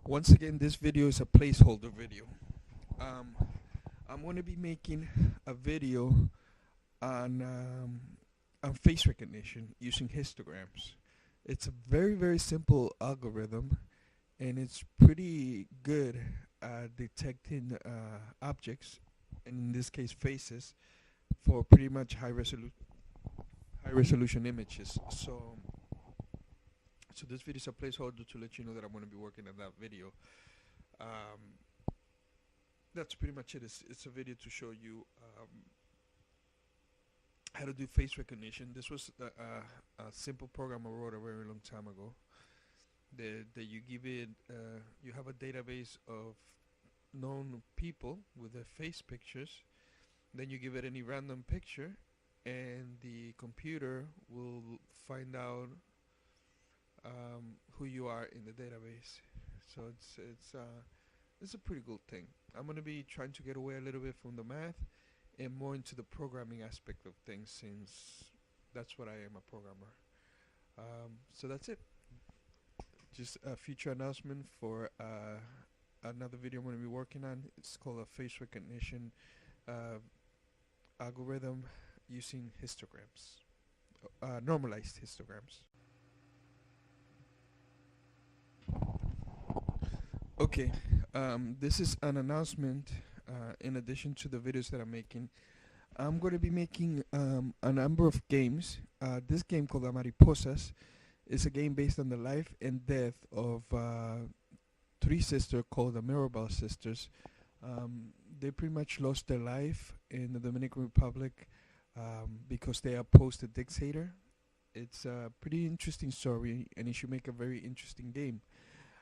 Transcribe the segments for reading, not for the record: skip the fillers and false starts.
Once again, this video is a placeholder video. Um, I'm going to be making a video on face recognition using histograms. It's a very simple algorithm, and it's pretty good at detecting objects, and in this case faces, for pretty much high resolution images. So this video is a placeholder to let you know that I'm going to be working on that video. That's pretty much it. It's a video to show you how to do face recognition. This was a simple program I wrote a very long time ago. That you give it, you have a database of known people with their face pictures. Then you give it any random picture, and the computer will find out who you are in the database. So it's a pretty good thing. I'm gonna be trying to get away a little bit from the math and more into the programming aspect of things, since that's what I am, a programmer. So that's it. Just a future announcement for another video I'm going to be working on. It's called a face recognition algorithm using histograms, normalized histograms. Okay, this is an announcement. In addition to the videos that I'm making, I'm going to be making a number of games. This game called Mariposas is a game based on the life and death of three sisters called the Mirabal sisters. They pretty much lost their life in the Dominican Republic because they opposed the dictator. It's a pretty interesting story, and it should make a very interesting game.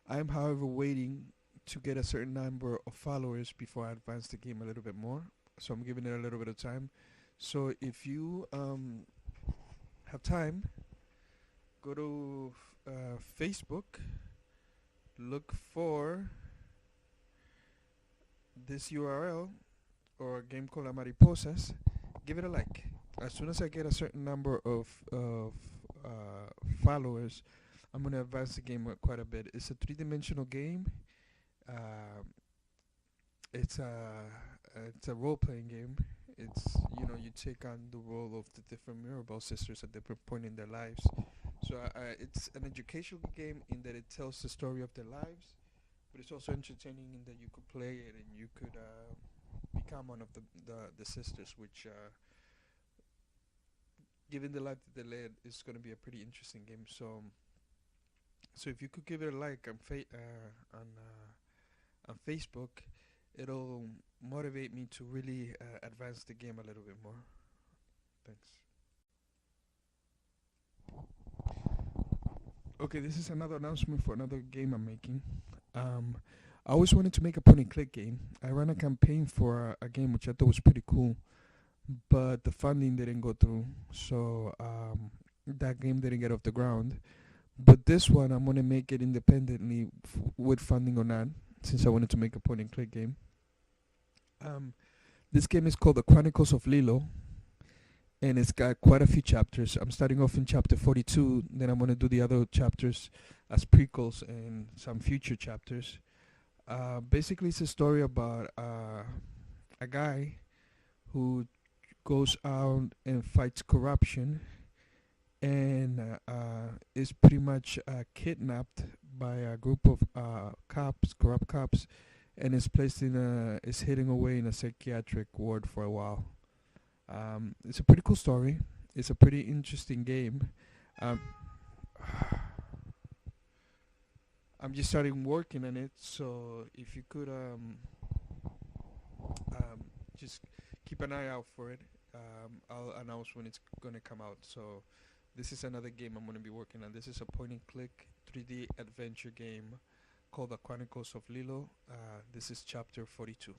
I am, however, waiting to get a certain number of followers before I advance the game a little bit more. So I'm giving it a little bit of time. So if you have time, go to Facebook, look for this URL or a game called Mariposas, give it a like. As soon as I get a certain number of followers, I'm going to advance the game quite a bit. It's a three-dimensional game. It's a role-playing game. It's, you take on the role of the different Mirabal sisters at different point in their lives. So it's an educational game in that it tells the story of their lives, but it's also entertaining in that you could play it and you could become one of the sisters, which given the life that they led, is going to be a pretty interesting game. So if you could give it a like on Facebook, it'll motivate me to really advance the game a little bit more. Thanks. Okay, this is another announcement for another game I'm making. I always wanted to make a point and click game. I ran a campaign for a game which I thought was pretty cool, but the funding didn't go through, so that game didn't get off the ground. But this one, I'm going to make it independently with funding or not, since I wanted to make a point and click game. This game is called The Chronicles of Lilo, and it's got quite a few chapters. I'm starting off in chapter 42, then I'm going to do the other chapters as prequels and some future chapters. Basically, it's a story about a guy who goes out and fights corruption, and is pretty much kidnapped by a group of corrupt cops, and is is hidden away in a psychiatric ward for a while. It's a pretty cool story. It's a pretty interesting game. I'm just starting working on it, so if you could just keep an eye out for it. I'll announce when it's gonna come out. So this is another game I'm going to be working on. This is a point and click 3D adventure game called The Chronicles of Lilo. This is chapter 42.